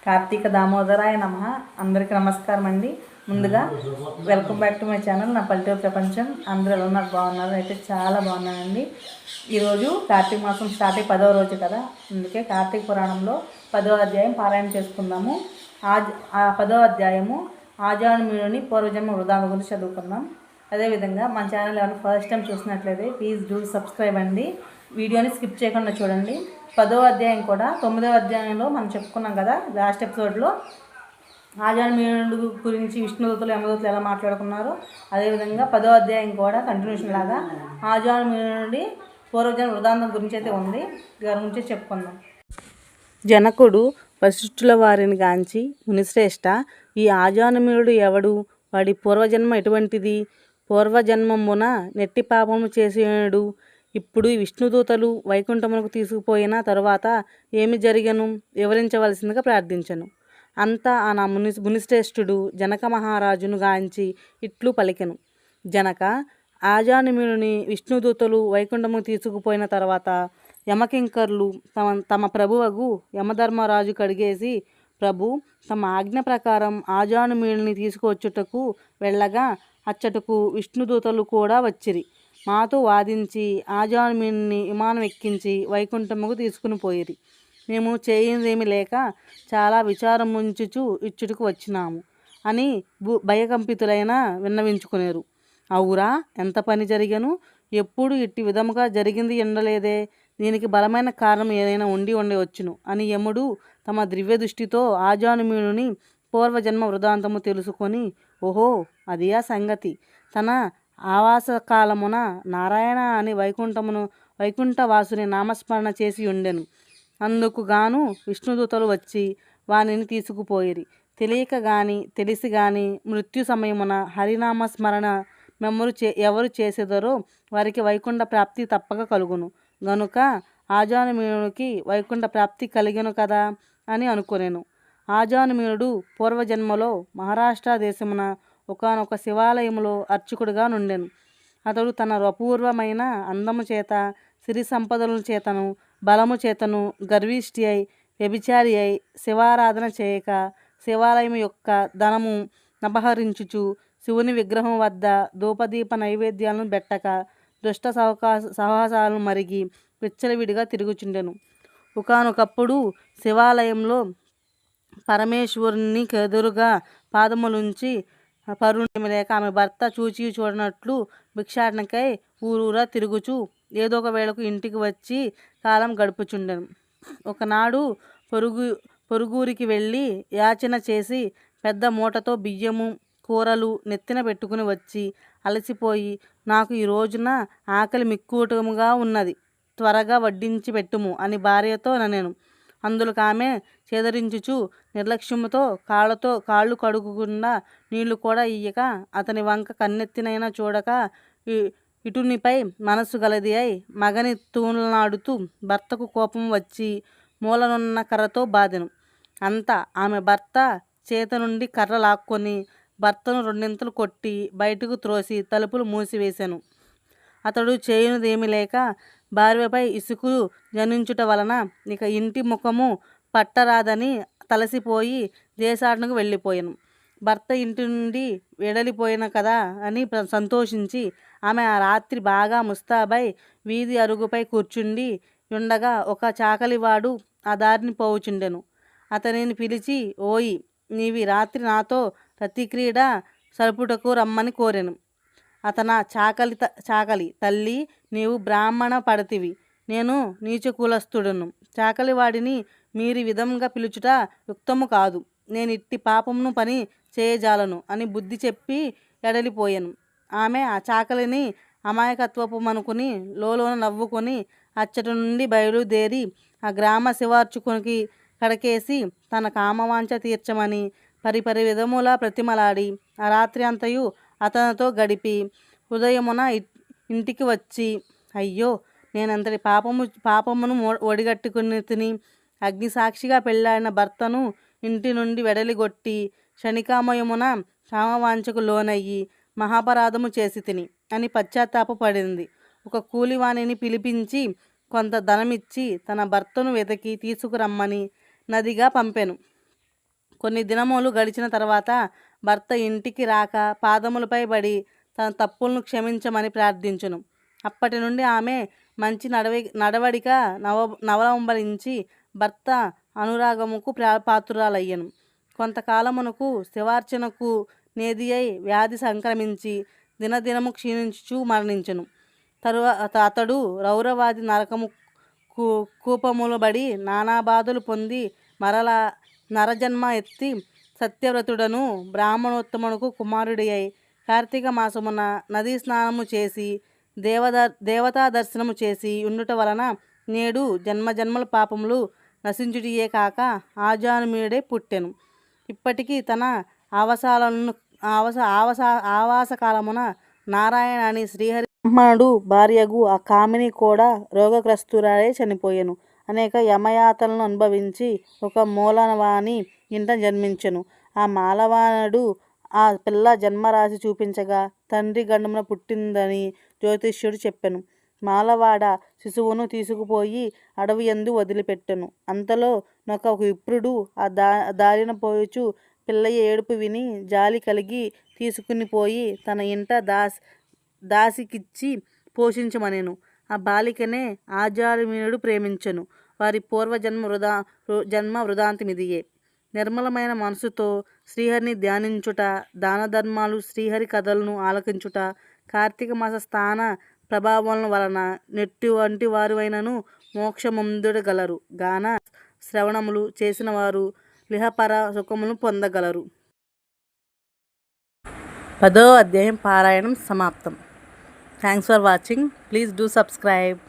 కార్తీక దామోదరాయ నమః. అందరికీ నమస్కారం అండి. ముందుగా welcome back to my channel నా పల్లెటూరు ప్రపంచం. అందరూ ఎలా ఉన్నారు? బాగున్నారు? అయితే చాలా బాగున్నానండి. ఈరోజు కార్తీక మాసం స్టార్ట్ అయ్యి 10వ రోజు కదా, అందుకే కార్తీక పురాణంలో 10వ అధ్యాయం పారాయణ చేసుకుందాము. ఆ 10వ అధ్యాయము ఆజానుమీయుని పూర్వజన్మ వృధాల గురించి చదువుకుందాం. అదేవిధంగా మన ఛానల్ ఎవరైనా ఫస్ట్ టైం చూసినట్లయితే ప్లీజ్ డూ సబ్స్క్రైబ్ అండి. వీడియోని స్కిప్ చేయకుండా చూడండి. 10వ అధ్యాయం కూడా 9వ అధ్యాయంలో మనం చెప్పుకున్నాం కదా, లాస్ట్ ఎపిసోడ్లో ఆజానుమీయుడు గురించి విష్ణుదూతలు యమదూతలు ఎలా మాట్లాడుకున్నారో, అదేవిధంగా 10వ అధ్యాయం కూడా కంటిన్యూషన్ లాగా ఆజానుమీయుడి పూర్వజన్మ వృత్తాంతం గురించి అయితే ఉంది. దాని గురించి చెప్పుకుందాం. జనకుడు వశిష్ఠుల వారిని గాంచి, మునిశ్రేష్ఠ, ఈ ఆజానుమీయుడు ఎవడు? వాడి పూర్వజన్మ ఎటువంటిది? పూర్వజన్మమున నెట్టి పాపము చేసేడు. ఇప్పుడు విష్ణుదూతలు వైకుంఠమునకు తీసుకుపోయిన తరువాత ఏమి జరిగను వివరించవలసిందిగా ప్రార్థించను. అంతా ఆ నా మునిశ్రేష్ఠుడు జనక మహారాజును గాంచి ఇట్లు పలికెను. జనక, ఆజానుమీయుని విష్ణుదూతలు వైకుంఠముకు తీసుకుపోయిన తర్వాత యమకింకర్లు తమ ప్రభువగు యమధర్మరాజు కడిగేసి, ప్రభు, తమ ఆజ్ఞ ప్రకారం ఆజానుమీయుని తీసుకువచ్చుటకు వెళ్ళగా అచ్చటకు విష్ణుదూతలు కూడా వచ్చిరి. మాతో వాదించి ఆజానుమీయుని విమానం ఎక్కించి వైకుంఠముకు తీసుకుని పోయిరి. మేము చేయిందేమి లేక చాలా విచారముంచుచు ఇచ్చుటకు వచ్చినాము అని భయకంపితులైన విన్నవించుకునేరు. అవురా, ఎంత పని జరిగను? ఎప్పుడు ఇట్టి విధముగా జరిగింది ఎండలేదే. దీనికి బలమైన కారణం ఏదైనా ఉండవచ్చును అని యముడు తమ దివ్య దృష్టితో ఆజానుమీయుని పూర్వజన్మ వృత్తాంతము తెలుసుకొని, ఓహో, అదియా సంగతి. తన ఆవాస కాలమున నారాయణ అని వైకుంఠవాసుని నామస్మరణ చేసి ఉండెను. అందుకు గాను విష్ణుదూతలు వచ్చి వానిని తీసుకుపోయిరి. తెలియక గాని తెలిసి గాని మృత్యు సమయమున హరినామస్మరణ ఎవరు చేసేదరో వారికి వైకుంఠ ప్రాప్తి తప్పక కలుగును. గనుక ఆజానుమీయునికి వైకుంఠ ప్రాప్తి కలిగెను కదా అని అనుకొనెను. ఆజానుమీయుడు పూర్వజన్మలో మహారాష్ట్ర దేశమున ఒకానొక శివాలయములో అర్చకుడుగా నుండెను. అతడు తన అపూర్వమైన అందము చేత, సిరి సంపదల చేతను, బలము చేతను గర్విష్ఠి అయి, వ్యభిచారి అయి, శివారాధన చేయక, శివాలయం యొక్క ధనము నపహరించుచు, శివుని విగ్రహం వద్ద ధూపదీప నైవేద్యాలను బెట్టక, దుష్ట సహవాసాలను మరిగి విచ్చలవిడిగా తిరుగుచుండెను. ఒకానొకప్పుడు శివాలయంలో పరమేశ్వరుని ఎదురుగా పాదములుంచి పరుణ్యమి లేక ఆమె భర్త చూచి చూడనట్లు భిక్షాటనకై ఊరూరా తిరుగుచు ఏదో ఒక వేళకు ఇంటికి వచ్చి కాలం గడుపుచుండెను. ఒకనాడు పొరుగురికి వెళ్ళి యాచన చేసి పెద్ద మూటతో బియ్యము, కూరలు నెత్తిన పెట్టుకుని వచ్చి అలసిపోయి, నాకు ఈ రోజున ఆకలి మిక్కుటముగా ఉన్నది, త్వరగా వడ్డించి పెట్టుము అని భార్యతో ననెను. అందులోకి ఆమె చేదరించుచు నిర్లక్ష్యముతో కాళ్ళు కడుగుకుండా నీళ్లు కూడా ఇయ్యక, అతని వంక కన్నెత్తినైనా చూడక, ఇటునిపై మనస్సు గలది అయి మగని తూలనాడుతూ భర్తకు కోపం వచ్చి మూలనున్న కర్రతో బాదెను. అంతా ఆమె భర్త చేత నుండి కర్ర లాక్కొని భర్తను రెండింతలు కొట్టి బయటకు త్రోసి తలుపులు మూసివేశాను. అతడు చేయునదేమి లేక భార్యపై ఇసుకు జనించుట వలన ఇక ఇంటి ముఖము పట్టరాదని తలసిపోయి దేశాటనకు వెళ్ళిపోయాను. భర్త ఇంటి నుండి వెడలిపోయిన కదా అని సంతోషించి ఆమె ఆ రాత్రి బాగా ముస్తాబై వీధి అరుగుపై కూర్చుండి ఉండగా ఒక చాకలివాడు ఆ దారిని పోవుచుండెను. అతనిని పిలిచి, ఓయి, నీవి రాత్రి నాతో రతిక్రీడ సరుపుటకు రమ్మని కోరెను. అతన చాకలి, తల్లి, నీవు బ్రాహ్మణ పడతివి, నేను నీచకులస్తుడను. చాకలివాడిని మీరి విధంగా పిలుచుట యుక్తము కాదు. నేను ఇట్టి పాపమును పని చేయజాలను అని బుద్ధి చెప్పి ఎడలిపోయాను. ఆమె ఆ చాకలిని అమాయకత్వమనుకుని లోలోన నవ్వుకొని అచ్చటి నుండి బయలుదేరి ఆ గ్రామ శివార్చుకునికి కడకేసి తన కామవాంఛ తీర్చమని పరిపరి విధముల ప్రతిమలాడి ఆ రాత్రి అంతయు అతనితో గడిపి ఉదయమున ఇంటికి వచ్చి, అయ్యో, నేనంతటి పాపమును ఒడిగట్టుకుని తిని అగ్నిసాక్షిగా పెళ్ళాడిన భర్తను ఇంటి నుండి వెడలిగొట్టి క్షణికామయమున కామవాంఛకు లోనయ్యి మహాపరాధము చేసి తిని అని పశ్చాత్తాపపడింది. ఒక కూలివాణిని పిలిపించి కొంత ధనమిచ్చి తన భర్తను వెతికి తీసుకురమ్మని నదిగా పంపెను. కొన్ని దినములు గడిచిన తర్వాత భర్త ఇంటికి రాక పాదములపై పడి తన తప్పులను క్షమించమని ప్రార్థించును. అప్పటి నుండి ఆమె మంచి నడవడిక నవలంబరించి భర్త అనురాగముకు పాత్రురాలయ్యను. కొంతకాలమునకు శివార్చనకు నేది అయి వ్యాధి సంక్రమించి దినదినము క్షీణించుచు మరణించెను. తరువాత అతడు రౌరవాది నరకము కూపములబడి నానాబాధలు పొంది మరలా నరజన్మ ఎత్తి సత్యవ్రతుడను బ్రాహ్మణోత్తమునకు కుమారుడి అయి కార్తీక మాసమున నదీ స్నానము చేసి దేవతా దర్శనము చేసి ఉండుట వలన నేడు జన్మజన్మల పాపములు నశించుటియే కాక ఆజానుమీయుడే పుట్టెను. ఇప్పటికీ తన ఆవాసకాలమున నారాయణ అని శ్రీహరి బ్రాహ్మణుడు భార్యగు ఆ కామిని కూడా రోగగ్రస్తురాలే చనిపోయెను. అనేక యమయాతలను అనుభవించి ఒక మూలవాని ఇంట జన్మించెను. ఆ మాలవానుడు ఆ పిల్ల జన్మరాశి చూపించగా తండ్రి గండమున పుట్టిందని జ్యోతిష్యుడు చెప్పెను. మాలవాడ శిశువును తీసుకుపోయి అడవి యందు వదిలిపెట్టెను. అంతలో నొక విప్రుడు ఆ దారిన పోయుచు పిల్లయ్య ఏడుపు విని జాలి కలిగి తీసుకుని పోయి తన ఇంట దాసికిచ్చి పోషించమనెను. ఆ బాలికనే ఆజానుమీయుడు ప్రేమించెను. వారి జన్మ వృదాంతమిదియే. నిర్మలమైన మనసుతో శ్రీహరిని ధ్యానించుట, దాన ధర్మాలు, శ్రీహరి కథలను ఆలకించుట, కార్తీక మాస స్థాన ప్రభావం వలన నెట్టివంటి వారువైనను మోక్షముందుడగలరు గాన శ్రవణములు చేసిన వారు లిహపర సుఖములను పొందగలరు. 10వ అధ్యాయం పారాయణం సమాప్తం. Thanks for watching. Please do subscribe.